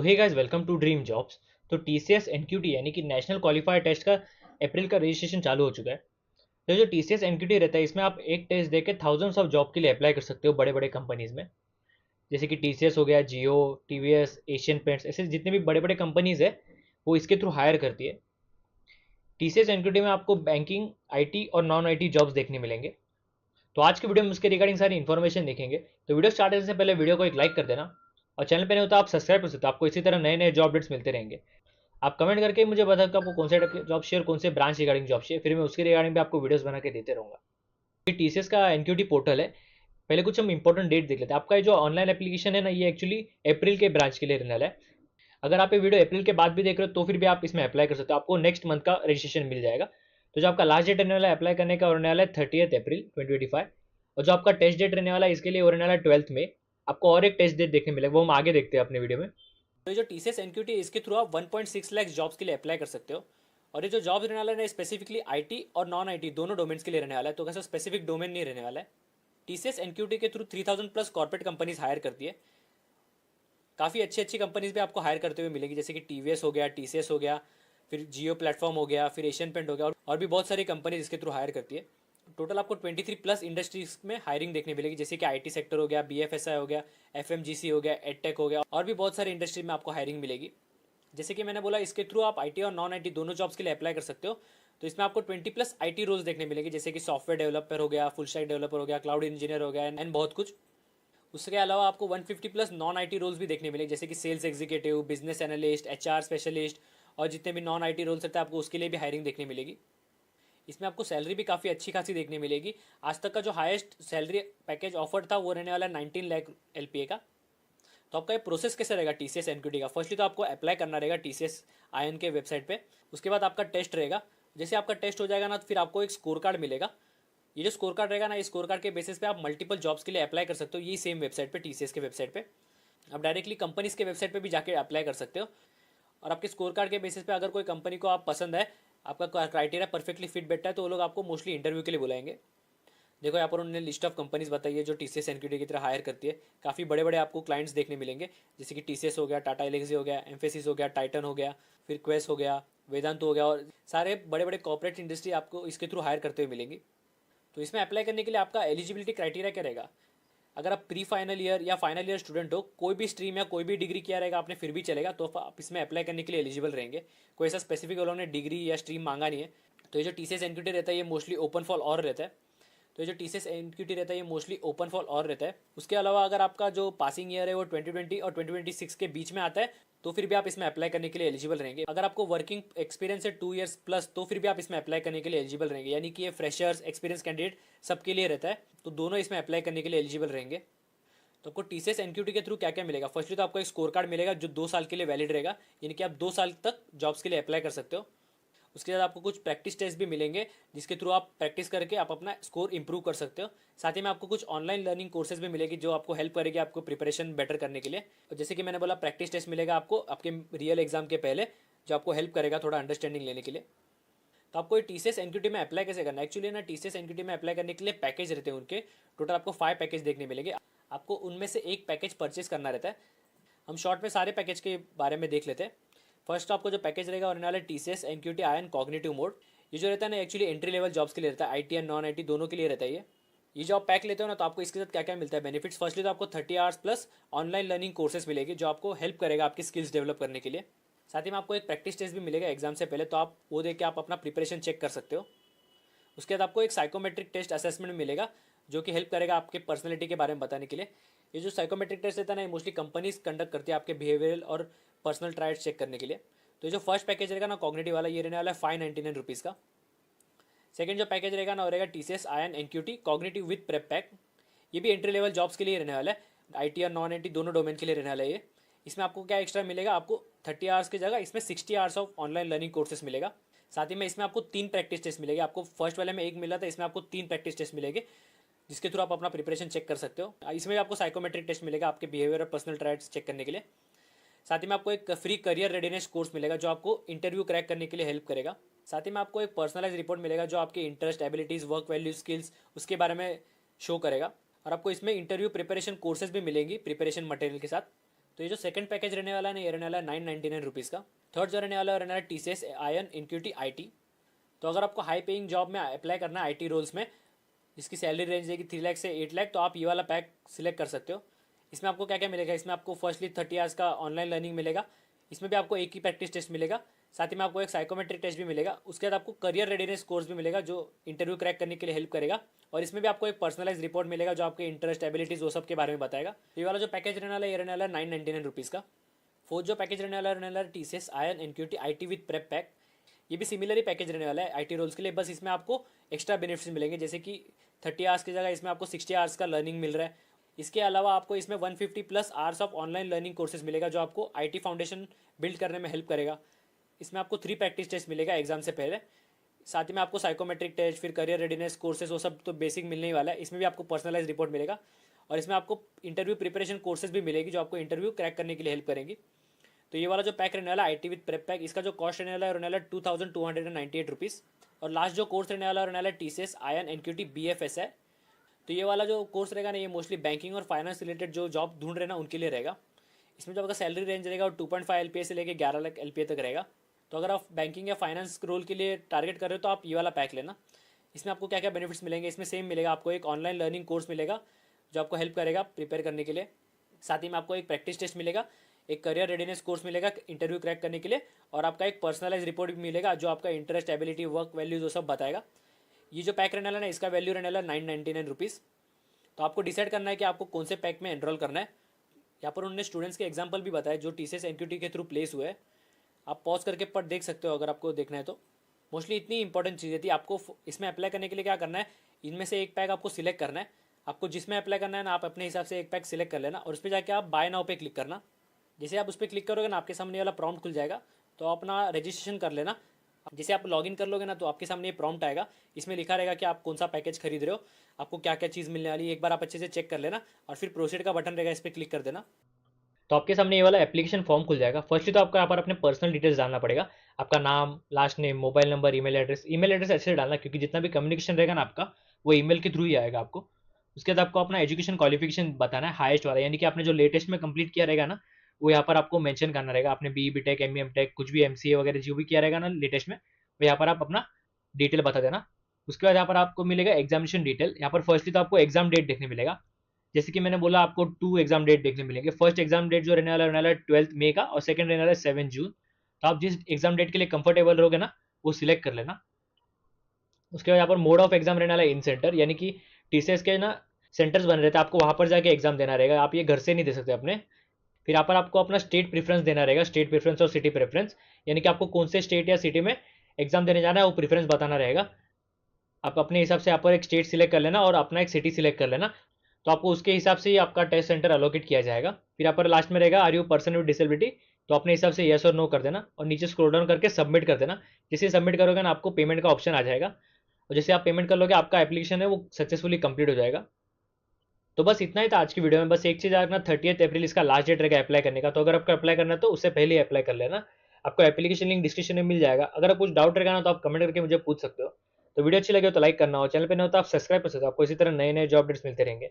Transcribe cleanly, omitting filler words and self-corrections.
Hey guys, welcome to dream jobs. तो TCS NQT यानी कि नेशनल क्वालिफायर टेस्ट का अप्रैल का रजिस्ट्रेशन चालू हो चुका है। तो जो टीसीएस एनक्यूटी रहता है, इसमें आप एक टेस्ट देके थाउजेंड्स ऑफ जॉब के लिए अप्लाई कर सकते हो बड़े बड़े कंपनीज में। जैसे कि टीसीएस हो गया, जियो, टीवीएस, एशियन पेंट्स, ऐसे जितने भी बड़े बड़े कंपनीज है वो इसके थ्रू हायर करती है। टीसीएस एनक्यूटी में आपको बैंकिंग, आईटी और नॉन आईटी जॉब्स देखने मिलेंगे। तो आज की वीडियो में उसके रिगार्डिंग सारी इन्फॉर्मेशन देखेंगे। तो वीडियो स्टार्ट करने से पहले वीडियो को एक लाइक कर देना और चैनल पे नहीं हो तो आप सब्सक्राइब कर सकते हो। आपको इसी तरह नए नए जॉब अपडेट्स मिलते रहेंगे। आप कमेंट करके मुझे बता सकते हो आपको कौन से टाइप के जॉब चाहिए और कौन से ब्रांच रिगार्डिंग जॉब चाहिए, फिर मैं उसके रिगार्डिंग भी आपको वीडियोस बना के देते रहूँगा। ये टीसीएस का एनक्यूटी पोर्टल है। पहले कुछ हम इंपॉर्टेंट डेट देख लेते हैं। आपका ये जो ऑनलाइन एप्लीकेशन है ना, ये एक्चुअली अप्रैल के ब्रांच के लिए रहने वाला है। अगर आप ये वीडियो अप्रैल के बाद भी देख रहे हो तो फिर भी आप इसमें अप्लाई कर सकते हो। आपको नेक्स्ट मंथ का रजिस्ट्रेशन मिल जाएगा। तो जो आपका लास्ट डेट रहने वाला है अप्लाई करने का, रहने वाला है 30 अप्रैल 2025। और जो आपका टेस्ट डेट रहने वाला है इसके लिए रहने वाला है 12 में। आपको और एक टेस्ट डेट देखने मिलेगा, वो हम आगे देखते हैं अपने वीडियो में। तो ये जो टीसीएस एनक्यूटी है, इसके थ्रू आप 1.6 लाख जॉब्स के लिए अप्लाई कर सकते हो। और ये जो जॉब रहने वाला है स्पेसिफिकली आईटी और नॉन आईटी दोनों डोमेन्स के लिए रहने वाला है, तो कैसा स्पेसिफिक डोमेन नहीं रहने वाला है। टीसीएस एनक्यूटी के through 3000 plus corporate companies hire करती है। काफ़ी अच्छी अच्छी कंपनीज भी आपको हायर करते हुए मिलेगी, जैसे कि टीवीएस हो गया, टीसीएस हो गया, फिर जियो प्लेटफॉर्म हो गया, फिर एशियन पेंट हो गया, और भी बहुत सारी कंपनीज इसके थ्रू हायर करती है। टोटल आपको 23 प्लस इंडस्ट्रीज में हायरिंग देखने मिलेगी, जैसे कि आईटी सेक्टर हो गया, बीएफएसआई हो गया, एफएमजीसी हो गया, एडटेक हो गया, और भी बहुत सारी इंडस्ट्री में आपको हायरिंग मिलेगी। जैसे कि मैंने बोला, इसके थ्रू आप आईटी और नॉन आईटी दोनों जॉब्स के लिए अप्लाई कर सकते हो। तो इसमें आपको 20 प्लस आईटी रोल्स देखने मिलेंगे, जैसे कि सॉफ्टवेयर डेवलपर हो गया, फुल स्टैक डेवलपर हो गया, क्लाउड इंजीनियर हो गया, एंड बहुत कुछ। उसके अलावा आपको 150 प्लस नॉन आईटी रोल्स भी देखने मिलेंगे, जैसे कि sales executive, business analyst, HR specialist, और जितने भी नॉन आईटी रोल्स रहते हैं आपको उसके लिए भी हायरिंग देखने मिलेगी। इसमें आपको सैलरी भी काफ़ी अच्छी खासी देखने मिलेगी। आज तक का जो हाईएस्ट सैलरी पैकेज ऑफर था वो रहने वाला है 19 लाख एलपीए का। तो आपका ये प्रोसेस कैसे रहेगा टीसीएस एनक्यूटी का? फर्स्टली तो आपको अप्लाई करना रहेगा टीसीएस आईएन के वेबसाइट पे। उसके बाद आपका टेस्ट रहेगा। जैसे आपका टेस्ट हो जाएगा ना, तो फिर आपको एक स्कोर कार्ड मिलेगा। ये जो स्कोर कार्ड रहेगा ना, इस स्कोर कार्ड के बेसिस पे आप मल्टीपल जॉब्स के लिए अप्लाई कर सकते हो। यही सेम वेबसाइट पे, टीसीएस के वेबसाइट पे आप डायरेक्टली कंपनीज के वेबसाइट पे भी जाके अप्लाई कर सकते हो। और आपके स्कोर कार्ड के बेसिस पे अगर कोई कंपनी को आप पसंद है, आपका क्राइटेरिया परफेक्टली फिट बैठता है, तो वो लोग आपको मोस्टली इंटरव्यू के लिए बुलाएंगे। देखो यहाँ पर उन्होंने लिस्ट ऑफ कंपनीज बताई है जो टीसीएस एनक्यूटी की तरह हायर करती है। काफ़ी बड़े बड़े आपको क्लाइंट्स देखने मिलेंगे, जैसे कि टीसीएस हो गया, टाटा एलेक्सी हो गया, एम्फेसिस हो गया, टाइटन हो गया, फिर क्वेस हो गया, वेदांत हो गया, और सारे बड़े बड़े कॉर्पोरेट इंडस्ट्री आपको इसके थ्रू हायर करते हुए मिलेंगी। तो इसमें अप्लाई करने के लिए आपका एलिजिबिलिटी क्राइटेरिया क्या रहेगा? अगर आप प्री फाइनल ईयर या फाइनल ईयर स्टूडेंट हो, कोई भी स्ट्रीम या कोई भी डिग्री किया रहेगा आपने, फिर भी चलेगा, तो आप इसमें अप्लाई करने के लिए एलिजिबल रहेंगे। कोई ऐसा स्पेसिफिक उन्होंने डिग्री या स्ट्रीम मांगा नहीं है। तो ये जो टीसीएस एनक्यूटी रहता है ये मोस्टली ओपन फॉर ऑल रहता है। तो ये जो टीसीएस एनक्यूटी रहता है ये मोस्टली ओपन फॉर ऑल रहता है। उसके अलावा अगर आपका जो पासिंग ईयर है वो 2020 और 2026 के बीच में आता है, तो फिर भी आप इसमें अप्लाई करने के लिए एलिजिबल रहेंगे। अगर आपको वर्किंग एक्सपीरियंस है 2 ईयर्स प्लस, तो फिर भी आप इसमें अप्लाई करने के लिए एलिजिबल रहेंगे। यानी कि ये फ्रेशर्स, एक्सपीरियंस कैंडिडेट सबके लिए रहता है, तो दोनों इसमें अप्लाई करने के लिए एलिजिबल रहेंगे। तो आपको टीसीएस एनक्यूटी के थ्रू क्या क्या मिलेगा? फर्स्टली तो आपको एक स्कोर कार्ड मिलेगा जो 2 साल के लिए वैलिड रहेगा, यानी कि आप 2 साल तक जॉब्स के लिए अप्लाई कर सकते हो। उसके बाद आपको कुछ प्रैक्टिस टेस्ट भी मिलेंगे, जिसके थ्रू आप प्रैक्टिस करके आप अपना स्कोर इंप्रूव कर सकते हो। साथ ही में आपको कुछ ऑनलाइन लर्निंग कोर्सेज भी मिलेगी जो आपको हेल्प करेगी आपको प्रिपरेशन बेटर करने के लिए। और जैसे कि मैंने बोला, प्रैक्टिस टेस्ट मिलेगा आपको आपके रियल एग्जाम के पहले, जो आपको हेल्प करेगा थोड़ा अंडरस्टैंडिंग लेने के लिए। तो आपको टीसीएस एनक्यूटी में अप्लाई कैसे करना है? एक्चुअली ना, टीसीएस एनक्यूटी में अप्लाई करने के लिए पैकेज रहते हैं उनके। टोटल आपको 5 पैकेज देखने मिलेंगे। आपको उनमें से एक पैकेज परचेज करना रहता है। हम शॉर्ट में सारे पैकेज के बारे में देख लेते हैं। फर्स्ट आपको जो पैकेज रहेगा रहने वाला है TCS NQT ion cognitive mode. ये जो रहता है ना, एक्चुअली एंट्री लेवल जॉब्स के लिए रहता है, आईटी एंड नॉन आईटी दोनों के लिए रहता है। ये जो आप पैक लेते हो ना, तो आपको इसके साथ क्या क्या मिलता है बेनिफिट्स? फर्स्टली तो आपको 30 hours plus online learning courses मिलेगी, जो आपको हेल्प करेगा आपकी स्किल्स डेवलप करने के लिए। साथ ही में आपको एक प्रैक्टिस टेस्ट भी मिलेगा एग्जाम से पहले, तो आप वो देख के आप अपना प्रिपरेशन चेक कर सकते हो। उसके बाद आपको एक साइकोमेट्रिक टेस्ट असेसमेंट मिलेगा, जो कि हेल्प करेगा आपके पर्सनैलिटी के बारे में बताने के लिए। ये जो साइकोमेट्रिक टेस्ट रहता है ना, ये मोस्टली कंपनीज कंडक्ट करती है आपके बिहेवियरल और पर्सनल ट्राइट्स चेक करने के लिए। तो ये जो फर्स्ट पैकेज रहेगा ना कॉग्निटिव वाला, ये रहने वाला है 599 रुपीज़ का। सेकंड जो पैकेज रहेगा ना, वो रहेगा TCS ion NQT cognitive with prep pack. ये भी एंट्री लेवल जॉब्स के लिए रहने वाला है, आईटी और नॉन आईटी दोनों डोमेन के लिए रहने वाला है ये। इसमें आपको क्या एक्स्ट्रा मिलेगा? आपको 30 आवर्स की जगह इसमें 60 hours of online learning courses मिलेगा। साथ ही में इसमें आपको 3 प्रैक्टिस टेस्ट मिलेंगे। आपको फर्स्ट वाले में एक मिला था, इसमें आपको 3 प्रैक्टिस टेस्ट मिलेंगे, जिसके थ्रू आप अपना प्रिपरेशन चेक कर सकते हो। इसमें भी आपको साइकोमेट्रिक टेस्ट मिलेगा आपके बिहेवियर और पर्सनल ट्राइट्स चेक करने के लिए। साथ ही में आपको एक फ्री करियर रेडीनेस कोर्स मिलेगा, जो आपको इंटरव्यू क्रैक करने के लिए हेल्प करेगा। साथ ही में आपको एक पर्सनलाइज रिपोर्ट मिलेगा, जो आपके interest, abilities, work value, skills उसके बारे में शो करेगा। और आपको इसमें इंटरव्यू प्रिपरेशन कोर्सेज भी मिलेंगी प्रिपरेशन मटेरियल के साथ। तो ये जो सेकंड पैकेज रहने वाला है ना, ये रहने वाला है 999 रुपीज़ का। थर्ड जो रहने वाला है रहने वाला T C S iON NQT I T. तो अगर आपको हाई पेइंग जॉब में अप्लाई करना है आई टी रोल्स में, जिसकी सैलरी रेंज रहेगी 3 लाख से 8 लाख, तो आप ये वाला पैक सिलेक्ट कर सकते हो। इसमें आपको क्या क्या मिलेगा, इसमें आपको फर्स्टली 30 आवर्स का ऑनलाइन लर्निंग मिलेगा। इसमें भी आपको एक ही प्रैक्टिस टेस्ट मिलेगा, साथ ही में आपको एक साइकोमेट्रिक टेस्ट भी मिलेगा। उसके बाद आपको करियर रेडीनेस कोर्स भी मिलेगा जो इंटरव्यू क्रैक करने के लिए हेल्प करेगा। और इसमें भी आपको एक पर्सनलाइज रिपोर्ट मिलेगा जो आपके इंटरेस्ट एबिलिटीज वो सब के बारे में बताएगा। ये वाला जो पैकेज रहने वाला है, ये रहने वाला है 999 रुपीज़ का। फोर्थ जो पैकेज रहने वाला है T C S ion NQT I T with prep pack. ये भी सिमिलर ही पैकेज रहने वाला है आई टी रोल्स के लिए, बस इसमें आपको एक्स्ट्रा बेनिफिट्स मिलेंगे, जैसे कि 30 आवर्स की जगह इसमें आपको 60 आवर्स का लर्निंग मिल रहा है। इसके अलावा आपको इसमें 150 plus hours of online learning courses मिलेगा जो आपको आईटी फाउंडेशन बिल्ड करने में हेल्प करेगा। इसमें आपको 3 प्रैक्टिस टेस्ट मिलेगा एग्जाम से पहले, साथ ही में आपको साइकोमेट्रिक टेस्ट, फिर करियर रेडीनेस कोर्सेज वो सब तो बेसिक मिलने ही वाला है। इसमें भी आपको पर्सनलाइज रिपोर्ट मिलेगा और इसमें आपको इंटरव्यू प्रिपरेशन कोर्सेज भी मिलेगी जो आपको इंटरव्यू क्रैक करने के लिए हेल्प करेंगी। तो ये वाला जो पैक रहने वाला है आई टी विद प्रेप पैक, इसका जो कॉस्ट रहने वाला है 2298 रुपीज़। और लास्ट जो कोर्स रहने वाला है T C S ion NQT B F S है। तो ये वाला जो कोर्स रहेगा ना, ये मोस्टली बैंकिंग और फाइनेंस रिलेटेड जो जॉब ढूंढ रहे ना उनके लिए रहेगा। इसमें जो आपका सैलरी रेंज रहेगा वो 2.5 LPA से लेकर 11 लाख LPA तक रहेगा। तो अगर आप बैंकिंग या फाइनेंस रोल के लिए टारगेट कर रहे हो तो आप ये वाला पैक लेना। इसमें आपको क्या क्या बेनिफिट्स मिलेंगे, इसमें सेम मिलेगा, आपको एक ऑनलाइन लर्निंग कोर्स मिलेगा जो आपको हेल्प करेगा प्रिपेयर करने के लिए। साथ ही में आपको एक प्रैक्टिस टेस्ट मिलेगा, एक करियर रेडीनेस कोर्स मिलेगा इंटरव्यू क्रैक करने के लिए, और आपका एक पर्सनलाइज रिपोर्ट भी मिलेगा जो आपका इंटरेस्ट एबिलिटी वर्क वैल्यूज वो सब बताएगा। ये जो पैक रहने वाला है इसका वैल्यू रहने वाला है 999 रुपीज़। तो आपको डिसाइड करना है कि आपको कौन से पैक में एनरोल करना है। यहाँ पर उन्होंने स्टूडेंट्स के एग्जाम्पल भी बताया जो टी सी एस एनक्यूटी के थ्रू प्लेस हुए हैं। आप पॉज करके पढ़ देख सकते हो अगर आपको देखना है तो। मोस्टली इतनी इंपॉर्टेंट चीज़ें थी। आपको इसमें अप्लाई करने के लिए क्या करना है, इनमें से एक पैक आपको सिलेक्ट करना है। आपको जिसमें अप्लाई करना है ना, आप अपने हिसाब से एक पैक सिलेक्ट कर लेना और उस पर जाके आप बाय नाउ पे क्लिक करना। जैसे आप उस पर क्लिक करोगे ना, आपके सामने वाला प्रॉम्प्ट खुल जाएगा, तो अपना रजिस्ट्रेशन कर लेना। जैसे आप लॉगिन कर लोगे ना, तो आपके सामने ये प्रॉम्प्ट आएगा, इसमें लिखा रहेगा कि आप कौन सा पैकेज खरीद रहे हो, आपको क्या क्या चीज़ मिलने वाली है। एक बार आप अच्छे से चेक कर लेना और फिर प्रोसीड का बटन रहेगा, इस पर क्लिक कर देना। तो आपके सामने ये वाला एप्लीकेशन फॉर्म खुल जाएगा। फर्स्टली तो आपको यहाँ पर अपने पर्सनल डिटेल्स डालना पड़ेगा, आपका नाम, last name, mobile number, email address. Email address ऐसे डालना क्योंकि जितना भी कम्युनिकेशन रहेगा ना आपका, वो ईमेल के थ्रू ही आएगा आपको। उसके बाद आपको अपना एजुकेशन क्वालिफिकेशन बताना है, हाईएस्ट वाला, यानी कि आपने जो लेटेस्ट में कंप्लीट किया रहेगा ना, वो यहाँ पर आपको मेंशन करना रहेगा। आपने B B tech, M tech, कुछ भी MCA वगैरह जो भी किया रहेगा ना लेटेस्ट में, वो यहाँ पर आप अपना डिटेल बता देना। उसके बाद यहाँ पर आपको मिलेगा एग्जामिनेशन डिटेल। यहाँ पर फर्स्टली तो आपको एग्जाम डेट देखने मिलेगा। जैसे कि मैंने बोला, आपको 2 एग्जाम डेट देखने मिलेंगे। फर्स्ट एग्जाम डेट जो रहने वाला है 12 मई का, और सेकंड रहने वाला है 7 जून। तो आप जिस एग्जाम डेट के लिए कंफर्टेबल रहोगे ना, वो सिलेक्ट कर लेना। उसके बाद यहाँ पर मोड ऑफ एग्जाम रहने वाला है इन सेंटर, यानी कि TCS के ना सेंटर्स बन रहे थे, आपको वहाँ पर जाके एग्जाम देना रहेगा, आप ये घर से नहीं दे सकते अपने। फिर यहाँ पर आपको अपना स्टेट प्रेफरेंस देना रहेगा, स्टेट प्रेफरेंस और सिटी प्रेफरेंस, यानी कि आपको कौन से स्टेट या सिटी में एग्जाम देने जाना है वो प्रेफरेंस बताना रहेगा। आप अपने हिसाब से यहाँ पर एक स्टेट सिलेक्ट कर लेना और अपना एक सिटी सिलेक्ट कर लेना। तो आपको उसके हिसाब से ही आपका टेस्ट सेंटर अलोकेट किया जाएगा। फिर यहाँ पर लास्ट में रहेगा are you person with disability, तो अपने हिसाब से येस और नो कर देना और नीचे स्क्रॉल डाउन करके सबमिट कर देना। जैसे सबमिट करोगे ना, आपको पेमेंट का ऑप्शन आ जाएगा, और जैसे आप पेमेंट कर लोगे, आपका एप्लीकेशन है वो सक्सेसफुली कंप्लीट हो जाएगा। तो बस इतना ही था आज की वीडियो में। बस एक चीज़ आना, 30 अप्रैल इसका लास्ट डेट रहेगा अप्लाई करने का। तो अगर आपको अप्लाई करना है तो उससे पहले अप्लाई कर लेना। आपको एप्लीकेशन लिंक डिस्क्रिप्शन में मिल जाएगा। अगर कुछ डाउट रहेगा ना, तो आप कमेंट करके मुझे पूछ सकते हो। तो वीडियो अच्छी लगे हो तो लाइक करना, हो चैनल पे नहीं हो तो आप सब्सक्राइब कर सकते हो। आपको इसी तरह नए नए जॉब अपडेट्स मिलते रहेंगे।